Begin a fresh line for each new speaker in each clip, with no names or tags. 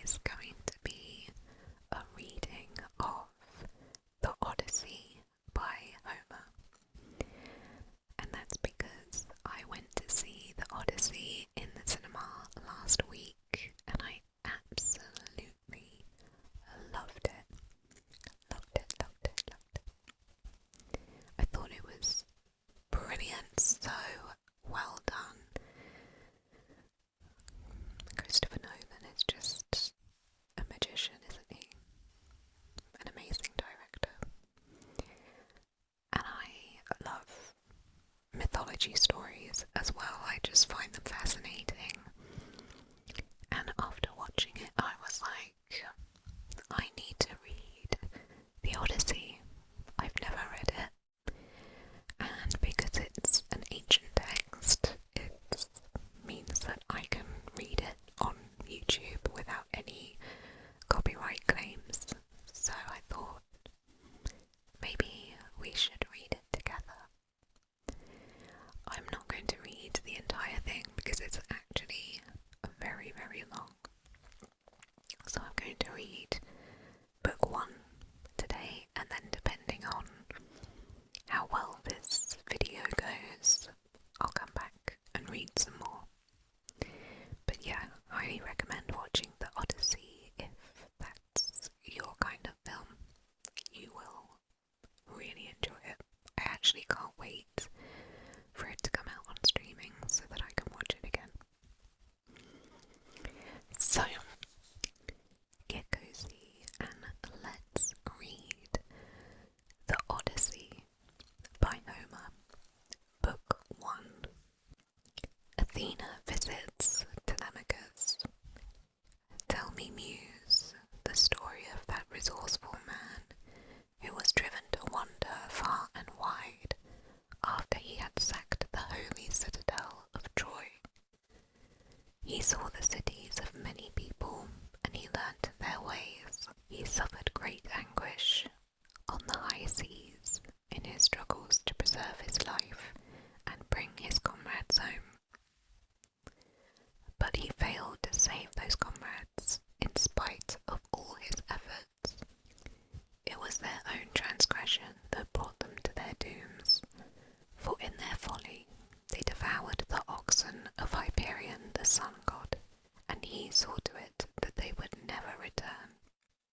is going to be a reading of the Odyssey by Homer. And that's because I went to see the Odyssey in the cinema last week and I absolutely loved it. Loved it, loved it, loved it. I thought it was brilliant, so well done. Christopher Nolan is just a magician, isn't he? An amazing director. And I love mythology stories as well. I just find them fascinating. And after watching it, I was like, I need to read the Odyssey. I've never read it. And because it's an ancient text, it means that I can read it on YouTube without any copyright claims. So I thought maybe we should read it together. I'm not going to read the entire thing because it's actually very, very long. So I'm going to read book 1 today, and then depending on how well this video goes, I'll come back and read some more. But yeah, highly recommend watching the Odyssey if that's your kind of film. You will really enjoy it. I actually can't wait for it to come out on streaming so that I can watch it again. So, get cozy and let's read the Odyssey by Homer, Book 1. Athena visits Telemachus. Tell me, Muse, the story of that resourceful man who was driven to wander far and wide after he had sacked the holy citadel of Troy. He saw the cities of many people, and he learnt their ways. He suffered great anguish on the high seas in his struggles to preserve his life and bring his comrades home. But he failed to save those comrades in spite of all his efforts. It was their own transgression that brought them to their dooms, for in their folly they devoured the oxen of Hyperion the sun god, and he saw to it that they would never return.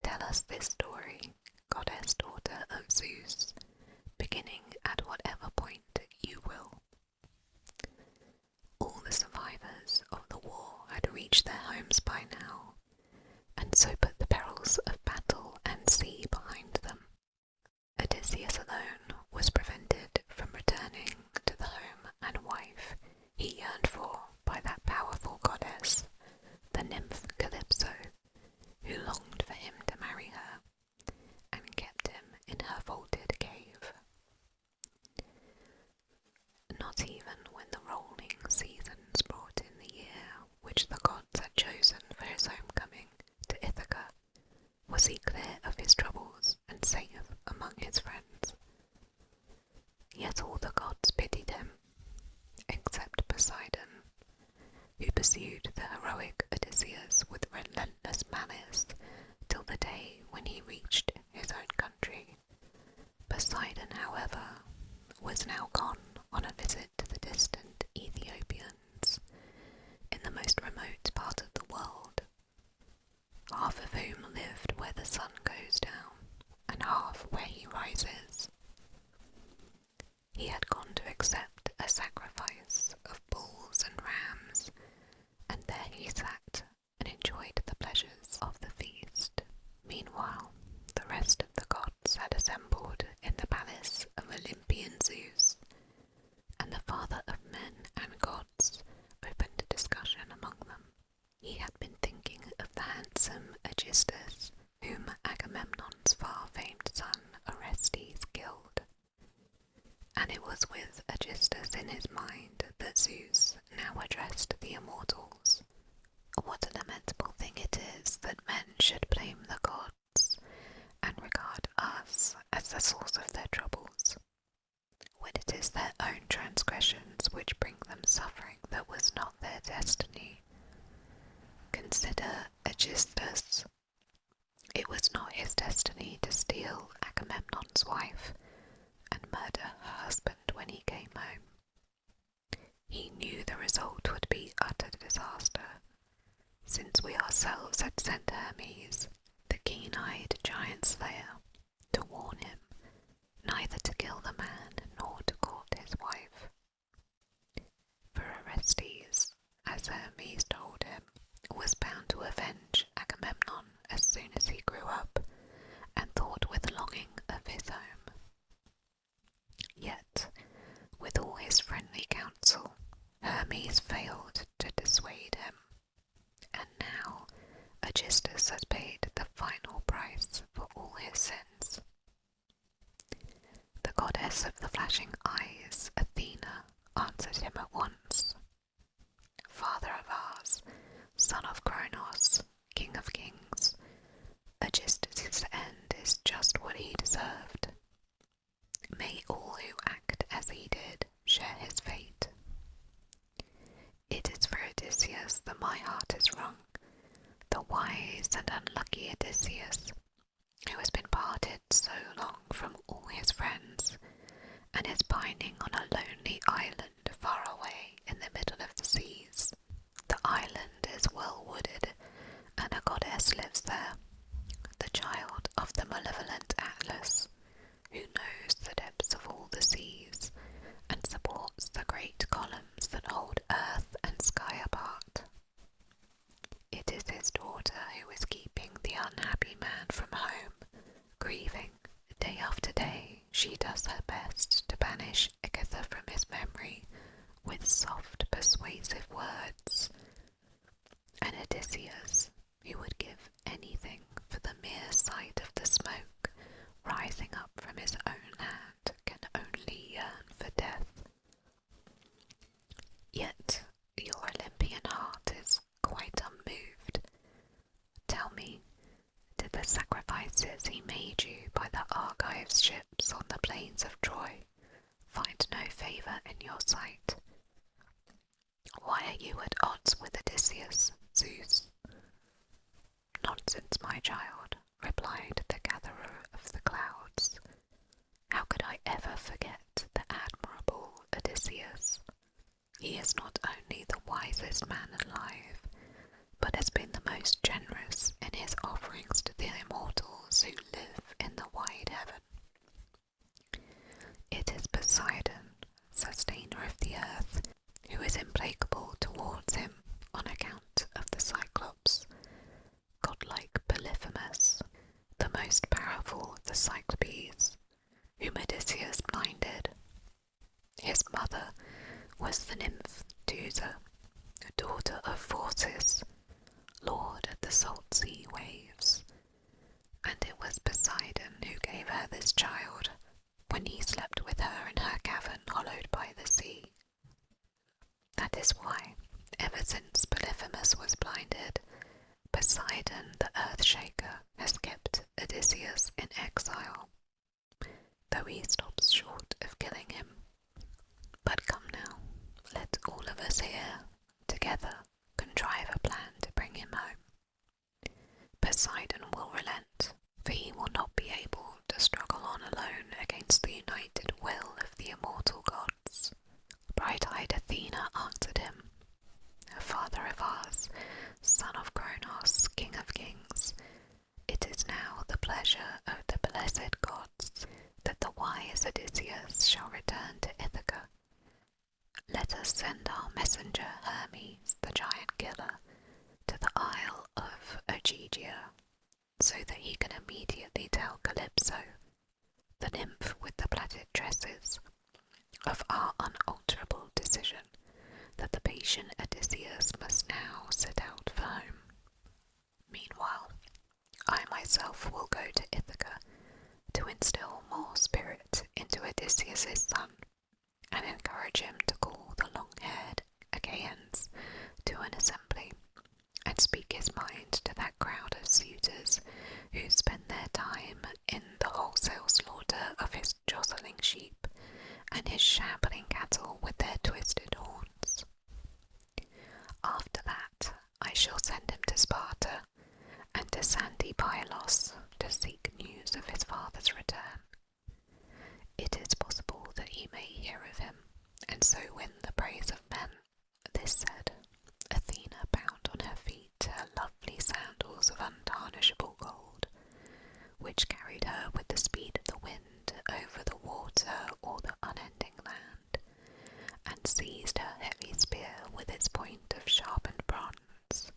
Tell us this story, goddess daughter of Zeus, beginning at whatever point you will. All the survivors of the war had reached their homes by now, and so put the perils of battle and sea behind them. Odysseus alone was prevented from returning to the home and wife he yearned for by that powerful goddess, the nymph Calypso, who longed for him to marry her, and kept him in her vaulted cave. Not even when the rolling seasons brought in the year which the gods had chosen for his homecoming to Ithaca was he clear of his troubles and safe among his friends. Yet all the gods pitied him, except Poseidon, who pursued the heroic Odysseus with relentless malice till the day when he reached his own country. Poseidon, however, was now gone on a visit to the distant Ethiopians, in the most remote part of the world, half of whom lived where the sun goes down, and half where he rises. He had gone to accept a sacrifice of bulls and rams, and there he sat and enjoyed the pleasures of the feast. Meanwhile, the rest of the gods had assembled in the palace of Olympian Zeus, and the father of men and gods opened a discussion among them. He had been thinking of the handsome Aegisthus, whom Agamemnon's far-famed son Orestes killed. And it was with Aegisthus in his mind that Zeus now addressed the immortals. What a lamentable thing it is that men should blame the gods, and regard us as the source of their troubles, when it is their own transgressions which bring them suffering that was not their destiny. Consider Aegisthus. It was not his destiny to steal Agamemnon's wife and murder her husband when he came home. He knew the result would be utter disaster, since we ourselves had sent Hermes, the keen-eyed giant slayer, to warn him neither to kill the man nor to court his wife. For Orestes, as Hermes told him, was bound to avenge Agamemnon as soon as he grew up, and thought with longing of his home. Yet, with all his friendly counsel, Hermes failed to dissuade him, and now Aegisthus has paid the final price for all his sins. The goddess of the flashing eyes, Athena, answered him at once. Father of ours, son of Kronos, king of kings, Aegisthus' end is just what he deserved. May all who act as he did share his fate. It is for Odysseus that my heart is wrung, the wise and unlucky Odysseus, who has been parted so long from all his friends, and is pining on a lonely island far away in the middle of the seas. The island is well wooded, and a goddess lives there, the child of the malevolent Atlas, who knows the depths of all the seas, and supports the great columns that hold earth and sky apart. It is his daughter who is keeping the unhappy man from home, grieving. Day after day she does her best to banish Agatha from his memory with soft, persuasive words. And Odysseus, who would give anything for the mere sight of the smoke rising up from his own land, can only yearn for death. Yet your Olympian heart is quite unmoved. Tell me, did the sacrifices he made you by the Argives' ships on the plains of Troy find no favour in your sight? Why are you at odds with Odysseus, Zeus? Nonsense, my child, replied the gatherer of the clouds. How could I ever forget the admirable Odysseus? He is not only the wisest man alive, but has been the most generous in his offerings to the immortals who live in the wide heaven. It is Poseidon, sustainer of the earth, who is implacable towards him on account of the Cyclops, godlike Polyphemus, the most powerful of the Cyclopes, whom Odysseus blinded. His mother was the nymph Teusa, daughter of Phorcys, lord of the salt sea waves, and it was Poseidon who gave her this child when he slept with her in her cavern hollowed by the sea. That is why, ever since Polyphemus was blinded, Poseidon the Earth-shaker has kept Odysseus in exile, though he stops short of killing him. But come now, let all of us here, together, contrive a plan to bring him home. Poseidon will relent, for he will not be able to struggle on alone against the united will of the immortal gods. Bright-eyed Athena answered him, Father of ours, son of Kronos, king of kings, it is now the pleasure of the blessed gods that the wise Odysseus shall return to Ithaca. Let us send our messenger Hermes, the giant killer, to the isle of Ogygia, so that he can immediately tell Calypso, the nymph with the plaited tresses, of our unalterable decision that the patient Odysseus must now set out for home. Meanwhile, I myself will go to Ithaca to instill more spirit into Odysseus' son, and encourage him to call the long-haired Achaeans to an assembly, and speak his mind to that crowd of suitors who spend their time in the wholesale slaughter of his jostling sheep and his shambling cattle with their twisted horns. After that, I shall send him to Sparta, to sandy Pylos to seek news of his father's return. It is possible that he may hear of him, and so win the praise of men. This said, Athena bound on her feet her lovely sandals of untarnishable gold, which carried her with the speed of the wind over the water or the unending land, and seized her heavy spear with its point of sharpened bronze,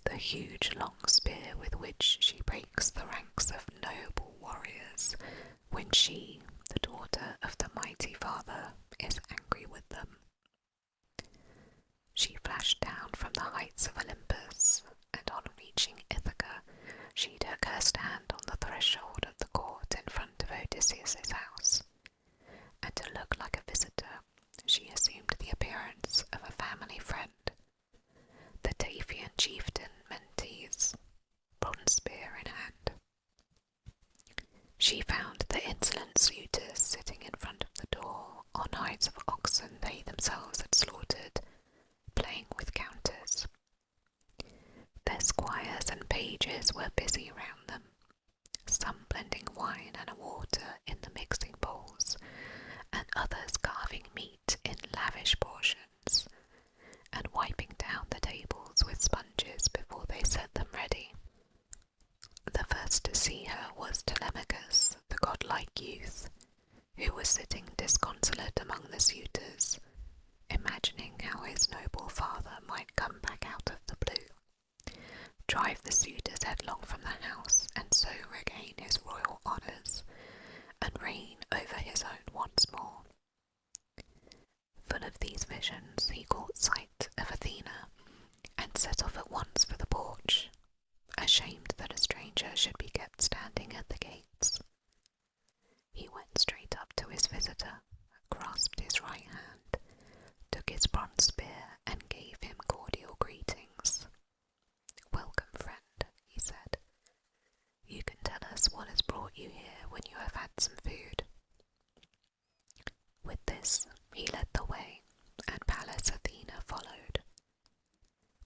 the huge long spear with which she breaks the ranks of noble warriors when she, the daughter of the mighty father, is angry with them. She flashed down from the heights of Olympus, and on reaching Ithaca, she took her stand on the threshold of the court in front of Odysseus's house, and to look like a visitor, she assumed the appearance of a family friend, the Taphian chieftain Mentes, bronze spear in hand. She found the insolent suitors sitting in front of the door on hides of oxen they themselves had slaughtered, playing with counters. Their squires and pages were busy round them, some blending wine and water in the mixing bowls, and others carving meat in lavish portions, and wiping down the tables with sponges before they set them ready. The first to see her was Telemachus, the godlike youth, who was sitting disconsolate among the suitors, imagining how his noble father might come back out of the blue, drive the suitors headlong from the house, and so regain his royal honours, and reign over his own once more. Full of these visions, he caught sight of Athena, and set off at once for the porch, ashamed that a stranger should be kept standing at the gates. He went straight up to his visitor, grasped his right hand, took his bronze spear, and gave him cordial greetings. "Welcome, friend," he said. "You can tell us what has brought you here when you have had some food." With this, he led the way, and Pallas Athena followed.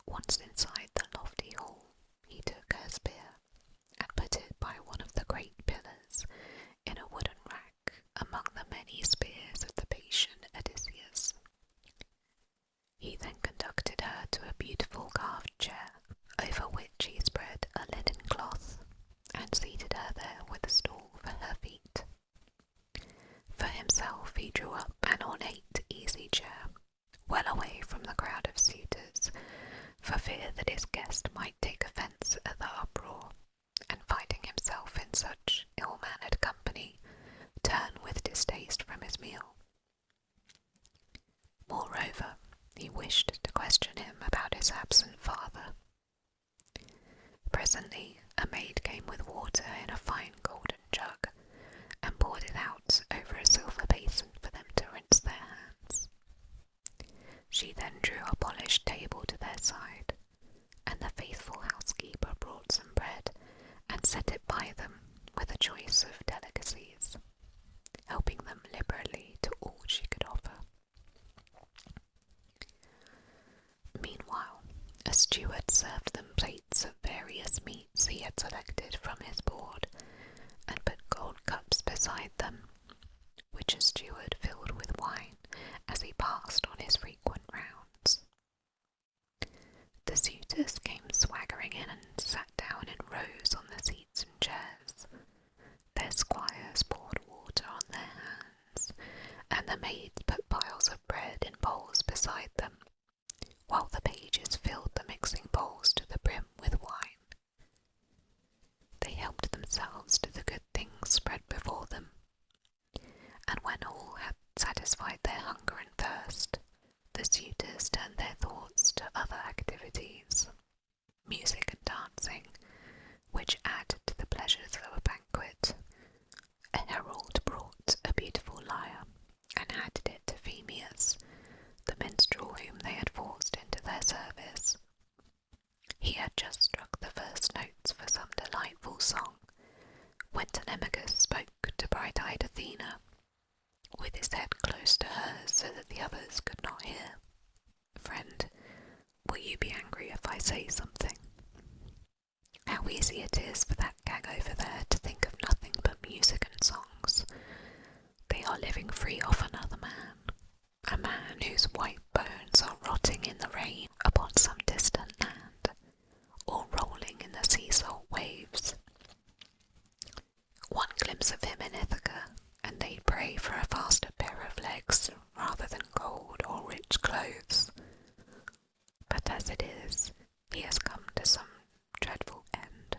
Once inside the lofty hall, he took her spear, and put it by one of the great pillars in a wooden rack among the many spears of the patient Odysseus. He then conducted her to a beautiful carved chair, over which he spread a linen cloth, and seated her there with a stool for her feet. For himself he drew up an ornate easy chair, well away from the crowd of suitors, for fear that his guest might take offence at the uproar, and finding himself in such ill-mannered company, turn with distaste from his meal. Moreover, he wished to question him about his absent father. Presently, a maid came with water in a fine golden jug, and poured it out over a silver basin for them to rinse their hands. She then drew a polished table to their side, and the faithful housekeeper brought some bread, and set it by them with a choice of delicacies, helping them liberally to all she could offer. Meanwhile, a steward served them plates of various meats he had selected from his board, and put gold cups beside them, which a steward filled with wine as he passed on his frequent rounds. The suitors came swaggering in and sat down in rows on the seats and chairs. Their squires poured water on their hands, and the maids put piles of bread in bowls beside them, while the pages filled the mixing bowls to the brim with wine. They helped themselves to the good things spread before them, and when all had easy it is for that gang over there to think of nothing but music and songs. They are living free off another man, a man whose white bones are rotting in the rain upon some distant land, or rolling in the sea salt waves. One glimpse of him in Ithaca, and they pray for a faster pair of legs rather than gold or rich clothes. But as it is, he has come to some dreadful end.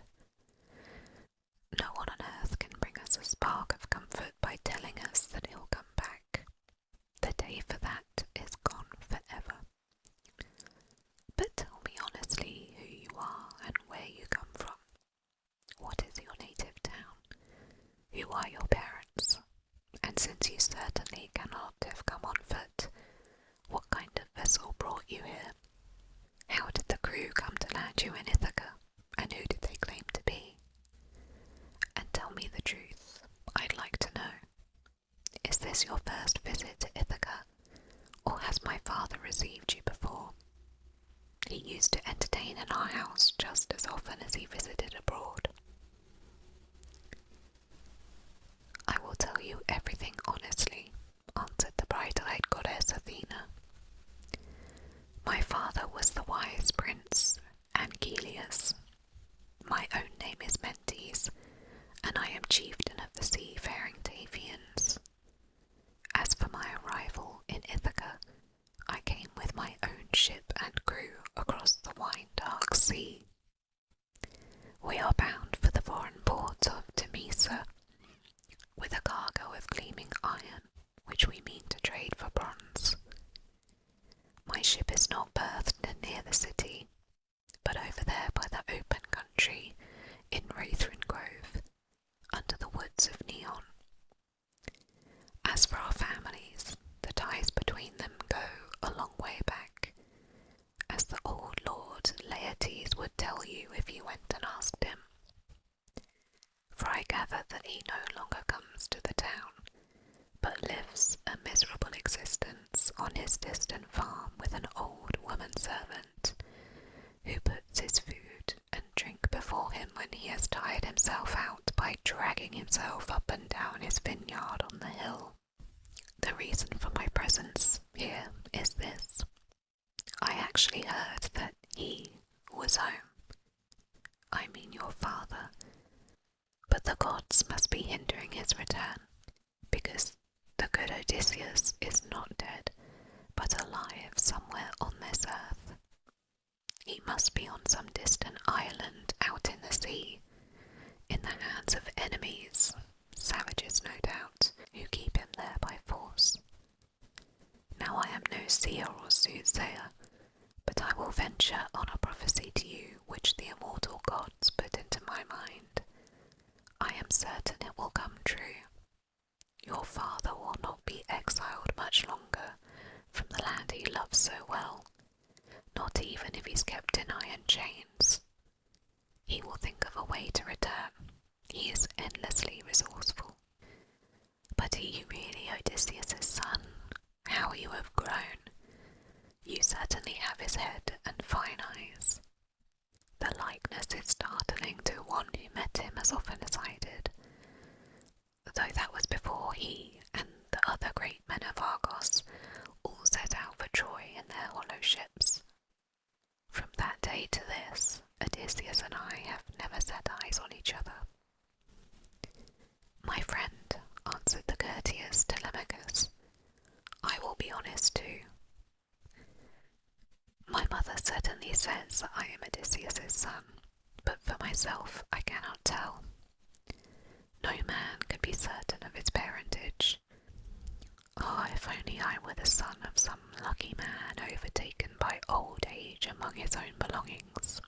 No one on earth can bring us a spark of comfort by telling us that he'll come back. The day for that is gone forever. But tell me honestly who you are and where you come from. What is your native town? Who are your parents? And since you certainly cannot have come on foot, what kind of vessel brought you here? How did the crew come to land you in Ithaca, and who did they claim to be? And tell me the truth, I'd like to know. Is this your first visit to Ithaca, or has my father received you before? He used to entertain in our house just as often as he visited abroad. I will tell you everything honestly, answered the bright-eyed goddess Athena. My father was the wise prince Anchelius. My own name is Mentes, and I am chieftain of the seafaring Tavians. As for my arrival in Ithaca, I came with my own ship and crew across the wine-dark sea. We are bound for the foreign port of Temesa, with a cargo of gleaming iron, which we mean to trade for bronze. My ship is not berthed near the city, but over there by the open country in Rathren Grove, under the woods of Neon. As for our families, the ties between them go a long way back, as the old Lord Laertes would tell you if you went and asked him. For I gather that he no longer comes to the town, but lives a miserable existence on his distant farm with an old woman servant, who puts his food and drink before him when he has tired himself out by dragging himself up and down his vineyard on the hill. The reason for my presence here is this. I actually heard that he was home. I mean your father. But the gods must be hindering his return, because the good Odysseus is not dead, but alive somewhere on this earth. He must be on some distant island out in the sea, in the hands of enemies, savages no doubt, who keep him there by force. Now I am no seer or soothsayer, but I will venture on a prophecy to you which the immortal gods put into my mind. I am certain it will come true. Your father will not be exiled much longer from the land he loves so well, not even if he's kept in iron chains. He will think of a way to return. He is endlessly resourceful. But are you really Odysseus' son? How you have grown! You certainly have his head and fine eyes. The likeness is startling to one who met him as often as I did, though that was before he and the other great men of Argos all set out for Troy in their hollow ships. From that day to this, Odysseus and I have never set eyes on each other. My friend, answered the courteous Telemachus, I will be honest too. My mother certainly says that I am Odysseus' son, but for myself I cannot tell. No man can be certain of his parentage. Ah, if only I were the son of some lucky man overtaken by old age among his own belongings.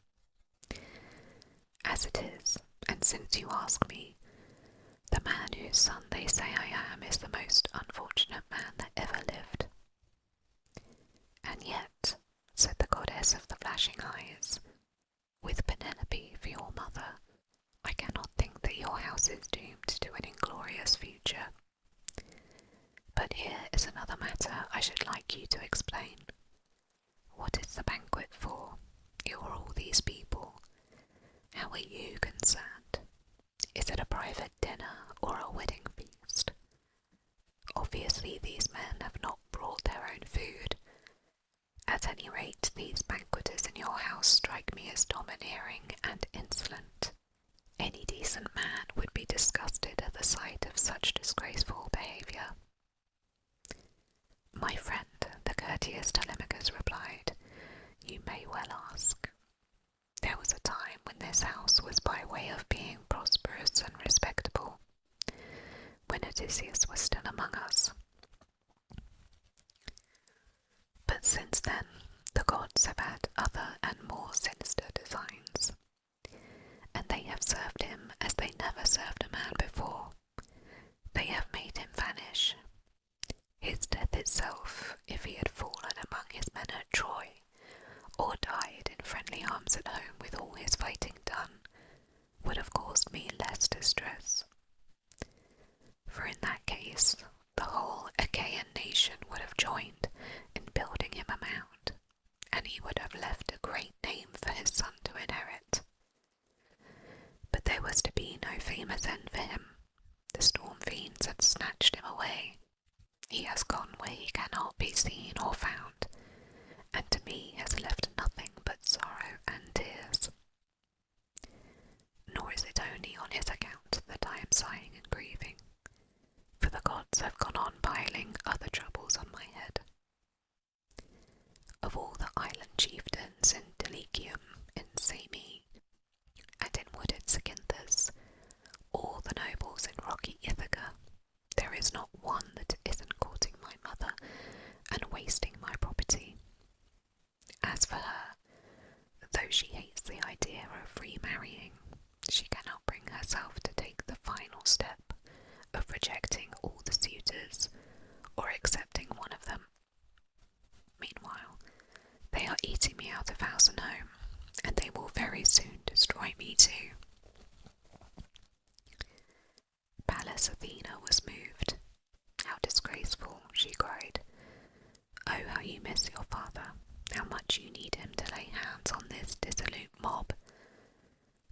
As it is, and since you ask me, the man whose son they say I am is the most unfortunate man that ever lived. And yet, said the goddess of the flashing eyes, with Penelope for your mother, I cannot think that your house is doomed to an inglorious future. But here is another matter I should like you to explain. What is the banquet for? Who are all these people? How are you was by way of being prosperous and respectable, when Odysseus was still among us. But since then, the gods have had other and more sinister designs, and they have served him as they never served a man before. They have made him vanish. His death itself, if he had fallen among his men at Troy, or died in friendly arms at home with all his fighting done, would have caused me less distress. For in that case, the whole Achaean nation would have joined in building him a mound, and he would have left a great name for his son to inherit. But there was to be no famous end for him. The storm fiends had snatched him away. He has gone where he cannot be seen or found, and to me has left nothing but sorrow and tears. Nor is it only on his account that I am sighing and grieving, for the gods have gone on piling other troubles on my head. Of all the island chieftains in Dulichium, in Same, and in wooded Zacynthus, all the nobles in rocky Ithaca, there is not one that isn't courting my mother and wasting my property. As for her, though she hates the idea of remarrying, she cannot bring herself to take the final step of rejecting all the suitors or accepting one of them. Meanwhile, they are eating me out of house and home, and they will very soon destroy me too. Pallas Athena was moved. How disgraceful, she cried. Oh, how you miss your father, how much you need him to lay hands on this dissolute mob.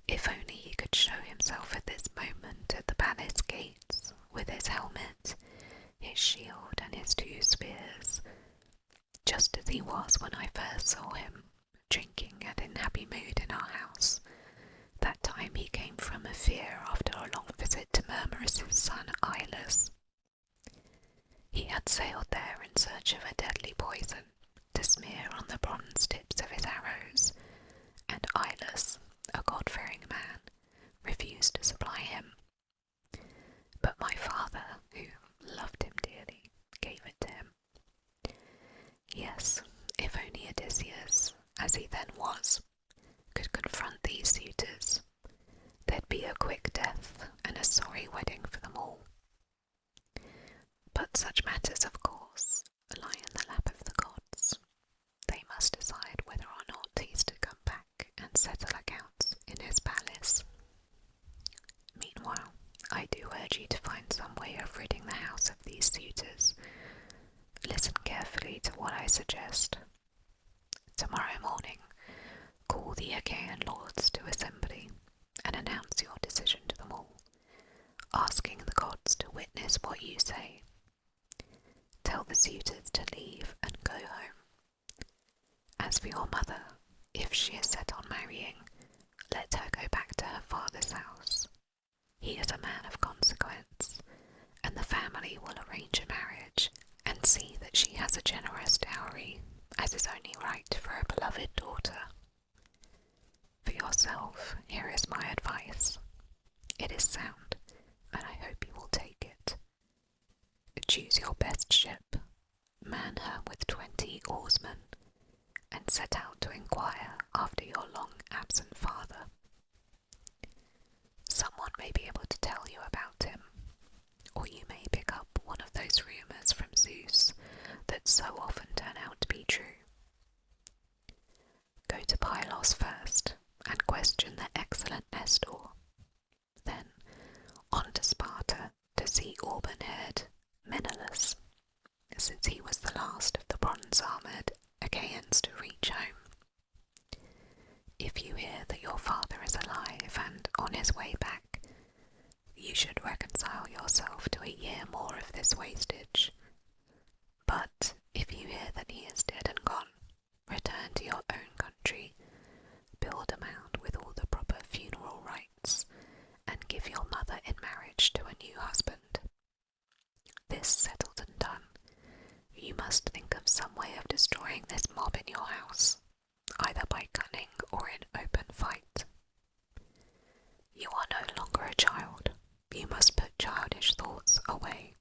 If only he could show himself at this moment at the palace gates, with his helmet, his shield and his 2 spears, just as he was when I first saw him, drinking and in happy mood in our house. That time he came from Ephyre after a long visit to Murmurus' son Ilus. He had sailed there in search of a deadly poison to smear on the bronze tips of his arrows, and Ilus, a God-fearing man, refused to supply him. But my father, who loved him dearly, gave it to him. Yes, if only Odysseus, as he then was, could confront these suitors, there'd be a quick death and a sorry wedding for them all. But such matters, of course, lie in the lap of the gods. They must decide whether or not he's to come back and settle accounts in his palace. Meanwhile, I do urge you to find some way of ridding the house of these suitors. Listen carefully to what I suggest. Tomorrow morning, call the Achaean lords to assembly and announce your decision to them all, asking the gods to witness what you say. Tell the suitors to leave and go home. As for your mother, if she is set on marrying, let her go back to her father's house. He is a man of consequence, and the family will arrange a marriage and see that she has a generous dowry, as is only right for a beloved daughter. For yourself, here is my advice. It is sound, and I hope you will take it. Choose your best ship, man her with 20 oarsmen, and set out to inquire after your long-absent father. Someone may be able to tell you about him, or you may pick up one of those rumours from Zeus that so often turn out to be true. Go to Pylos first, and question the excellent Nestor. Then on to Sparta to see auburn-haired Menelaus, since he was the last of the bronze-armoured Achaeans to reach home. If you hear that your father is alive and on his way back, you should reconcile yourself to a year more of this wastage. But if you hear that he is dead and gone, return to your own country, build a mound with all the proper funeral rites, and give your mother in marriage to a new husband. This settled and done, you must think of some way of destroying this mob in your house, either by cunning or in open fight. You are no longer a child. You must put childish thoughts away.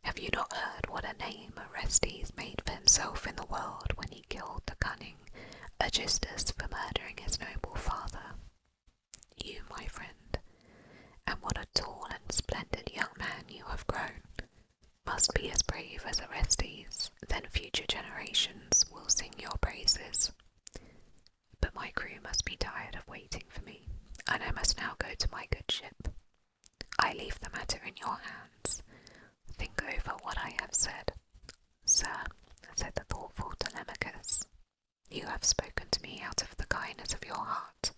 Have you not heard what a name Orestes made for himself in the world when he killed the cunning Aegisthus for murdering his noble father? You, my friend, and what a tall and splendid young man you have grown, must be as brave as Orestes, then future generations will sing your praises. But my crew must be tired of waiting for me, and I must now go to my good ship. I leave the matter in your hands. Think over what I have said. Sir, said the thoughtful Telemachus, you have spoken to me out of the kindness of your heart,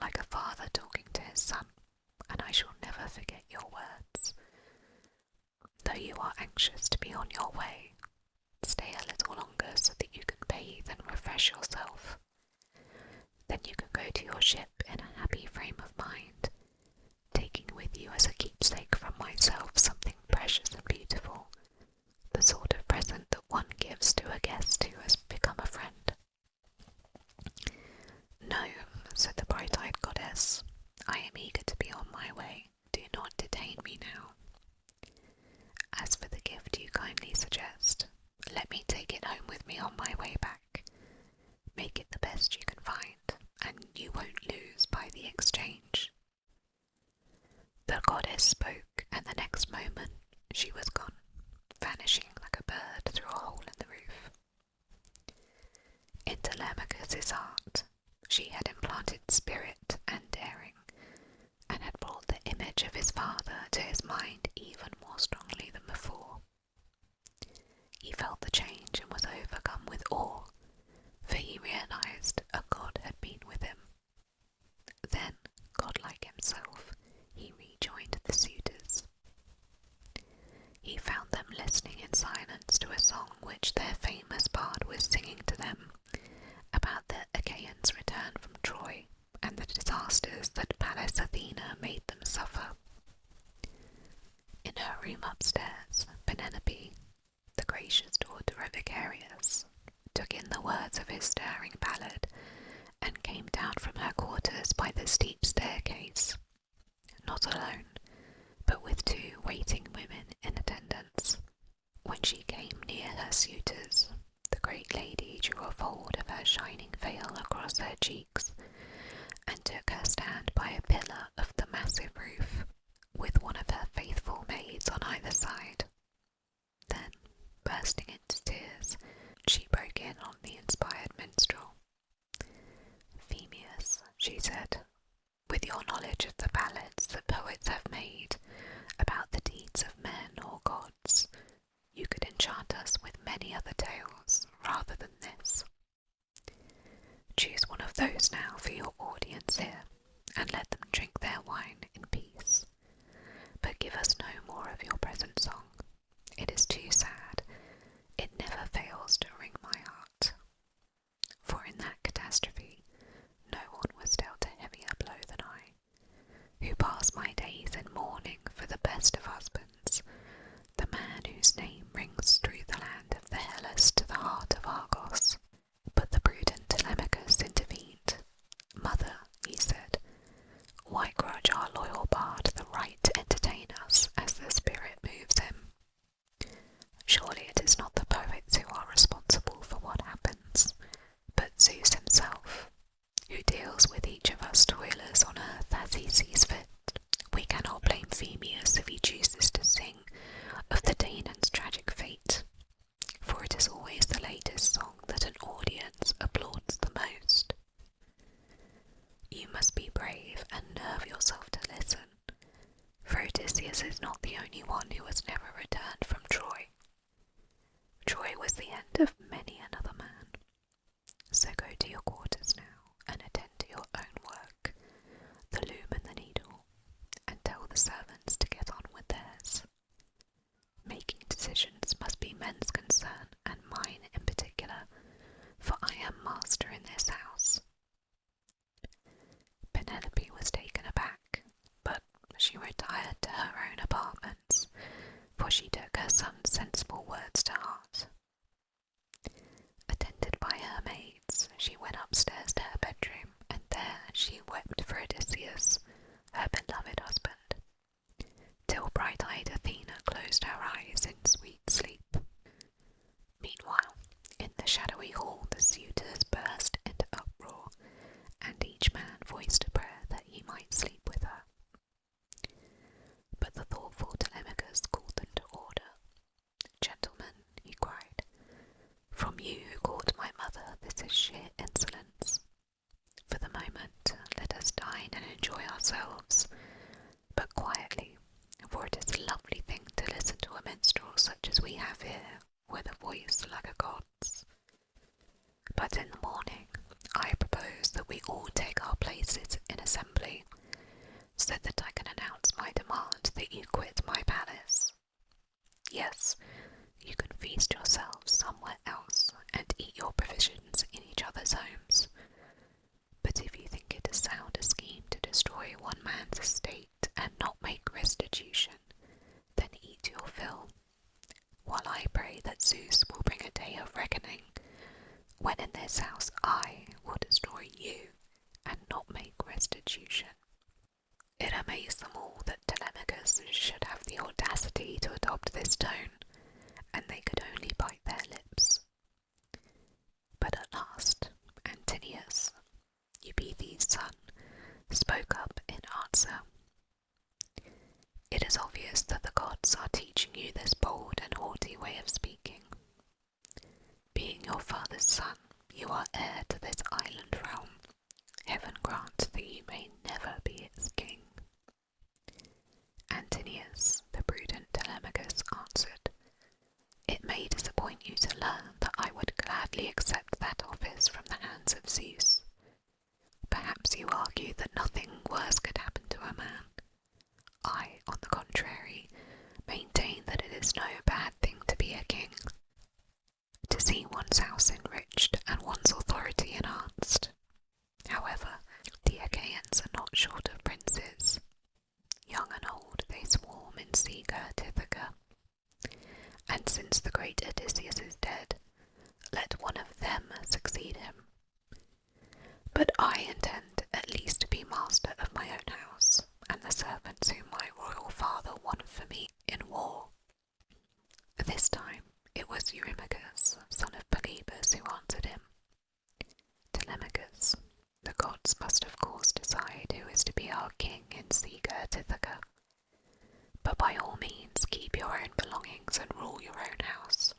like a father talking to his son, and I shall never forget your words. Though you are anxious to be on your way, stay a little longer so that you can bathe and refresh yourself. Then you can go to your ship in a happy frame of mind, taking with you as a keepsake from myself something precious and beautiful, the sort of present that one gives to a guest who has become a friend. No, said the bright-eyed goddess, I am eager to be on my way. Do not detain me now. As for the gift you kindly suggest, let me take it home with me on my way back. Make it the best you can find, and you won't lose by the exchange. The goddess spoke, and the next moment she was gone, vanishing like a bird through a hole in the roof. In Telemachus's heart, she had implanted spirit and daring, and had brought the image of his father to his mind even more strongly than before. He felt the change and was overcome with awe, for he realized a god had been with him. Then, godlike himself, he rejoined the suitors. He found them listening in silence to a song which their famous bard was singing to them about the Achaeans' return from Troy and the disasters that Pallas Athena made them suffer. In her room upstairs, Penelope, the gracious daughter of Icarius, took in the words of his stirring ballad and came down from her quarters by the steep staircase, not alone, but with 2 waiting women in attendance. When she came near her suitors, the great lady drew a fold of her shining veil across her cheeks and took her stand by a pillar of the massive roof, with one of her faithful maids on either side. Then, bursting into tears, she broke in on the inspired minstrel. Phemius, she said, with your knowledge of the ballads that poets have made about the deeds of men or gods, you could enchant us with many other tales rather than this. Choose one of those now for your audience here, and let them drink their wine in peace. But give us no more of your present song. It is too sad. It never fails to wring my heart. For in that catastrophe, no one was dealt a heavier blow than I, who pass my days in mourning for the best of husbands, the man whose name rings through the land of the Hellas to the heart of Argos. But the prudent Telemachus intervened. Mother, he said, why grudge our loyal bard the right to entertain us as the spirit moves him? Surely it is not the poets who are responsible for what happens, but Zeus himself, who deals with each of us toilers on earth as he sees fit. We cannot blame Phemius if he chooses to sing of the Danaans' tragic fate, for it is always the latest song that an audience applauds the most. You must be brave and nerve yourself to listen, for Odysseus is not the only one who has never returned from Troy. Troy was the end of many another man. So go to your quarters now and attend to your own work, the loom and the needle, and tell the servants to get on with theirs. Making decisions must be men's concern, and mine in particular, for I am master in this house. Penelope was taken aback, but she retired to her own apartments, for she took her she wept for Odysseus, her beloved husband, till bright-eyed Athena closed her eyes in sweet sleep. Meanwhile, in the shadowy hall the suitors burst into uproar, and each man voiced a prayer that he might sleep with her. But the thoughtful Telemachus called them to order. "Gentlemen," he cried, "from you who called my mother, this is sheer insolence. For the moment, let us dine and enjoy ourselves, but quietly, for it is a lovely thing to listen to a minstrel such as we have here, with a voice like a god's. But in the morning, I propose that we all take our places in assembly, so that I can announce my demand that you quit my palace. Yes, you can feast yourselves somewhere else, and eat your provisions in each other's homes. But if you think it a sounder scheme to destroy one man's estate and not make restitution, then eat your fill, while I pray that Zeus will bring a day of reckoning, when in this house I will destroy you and not make restitution." It amazed them all that Telemachus should have the audacity to adopt this tone, and they could only bite their lips. But at last, Antinous, Eupeithes' son, spoke up in answer. "It is obvious that the gods are teaching you this bold and haughty way of speaking. Being your father's son, you are heir to this island realm. Heaven grant that you may never be its king." Antinous, the prudent Telemachus, answered, "It may disappoint you to learn that I would gladly accept that office from the hands of Zeus. Perhaps you argue that nothing worse could happen to a man. I, on the contrary, maintain that it is no bad thing to be a king, to see one's house enriched and one's authority enhanced. However, the Achaeans are not short of princes. Young and old, they swarm in sea-girt Ithaca. And since the great Odysseus is dead, let one of them succeed him. But I intend at least to be master of my own house, and the servants whom my royal father won for me in war." This time it was Eurymachus, son of Polybus, who answered him. "Telemachus, the gods must of course decide who is to be our king in sea-girt Ithaca. But by all means keep your own belongings and rule your own house.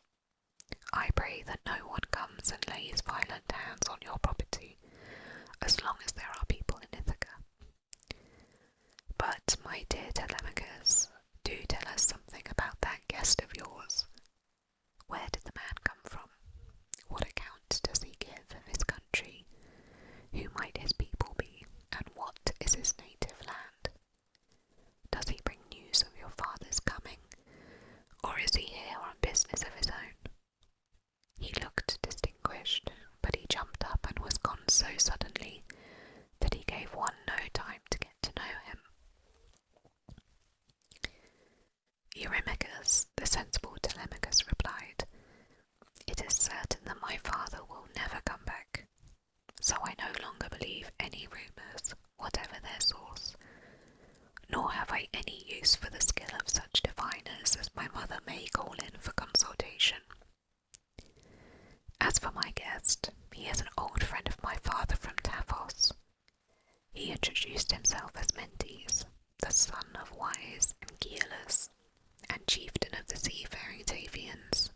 I pray that no one comes and lays violent hands on your property, as long as there are people in Ithaca. But, my dear Telemachus, do tell us something about that guest of yours. Where did the man come from? What account does he give of his country? Who might his people be, and what is his native land? Does he bring news of your father's coming, or is he here on business of his own?" He looked distinguished, but he jumped up and was gone so suddenly that he gave one no time to get to know him. Eurymachus, the sensible Telemachus, replied, "It is certain that my father will never come back, so I no longer believe any rumours, whatever their source, nor have I any use for the skill of such diviners as my mother may call in for consultation. As for my guest, he is an old friend of my father from Taphos. He introduced himself as Mendes, the son of wise Anchialus, and chieftain of the seafaring Tavians.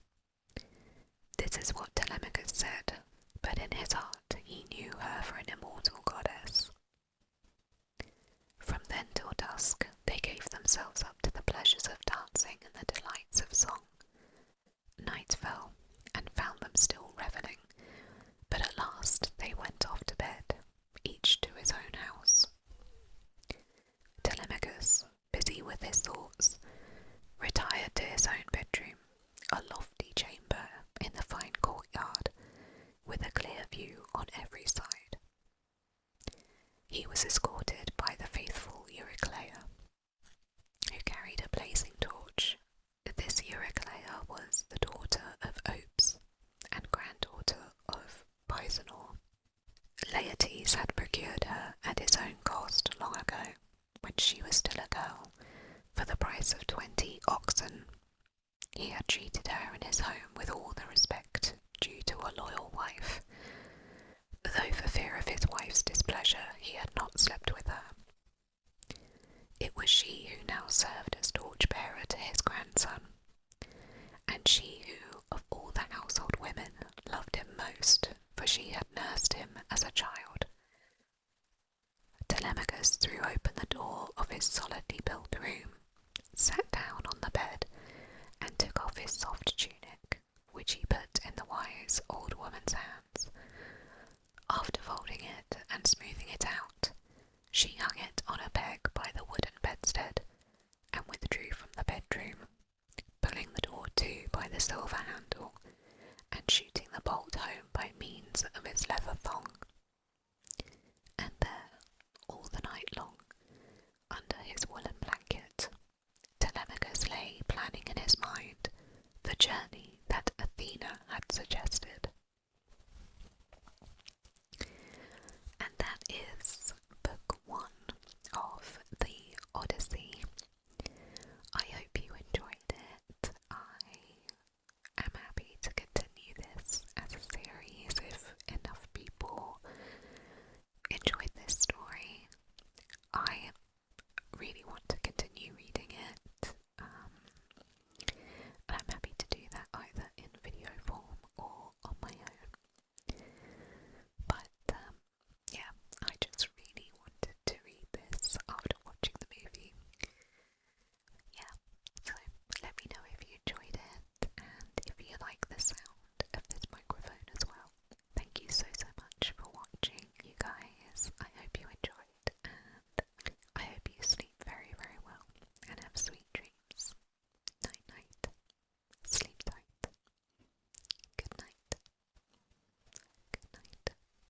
This is what Telemachus said, but in his heart he knew her for an immortal goddess." From then till dusk they gave themselves up to the pleasures of dancing and the delights of song. Night fell, and found them still revelling, but at last they went off to bed, each to his own house. Telemachus, busy with his thoughts, retired to his own bedroom, a lofty chamber in the fine courtyard, with a clear view on every side. He was escorted by the faithful Eurycleia, who carried a blazing torch. This Eurycleia was the daughter of Ops and granddaughter of Pisanor. Laertes had procured her at his still a girl, for the price of 20 oxen. He had treated her in his home with all the respect due to a loyal wife, though for fear of his wife's displeasure he had not slept with her. It was she who now served as torch-bearer to his grandson, and she who, of all the household women, loved him most, for she had nursed him as a child. Telemachus threw open the door of his solidly built room, sat down on the bed, and took off his soft tunic, which he put in the wise old woman's hands. After folding it and smoothing it out, she hung it on a peg by the wooden bedstead, and withdrew from the bedroom, pulling the door to by the silver handle, and shooting the bolt home by means of its leather thong. And there, all the night long, under his woolen blanket, Telemachus lay planning in his mind the journey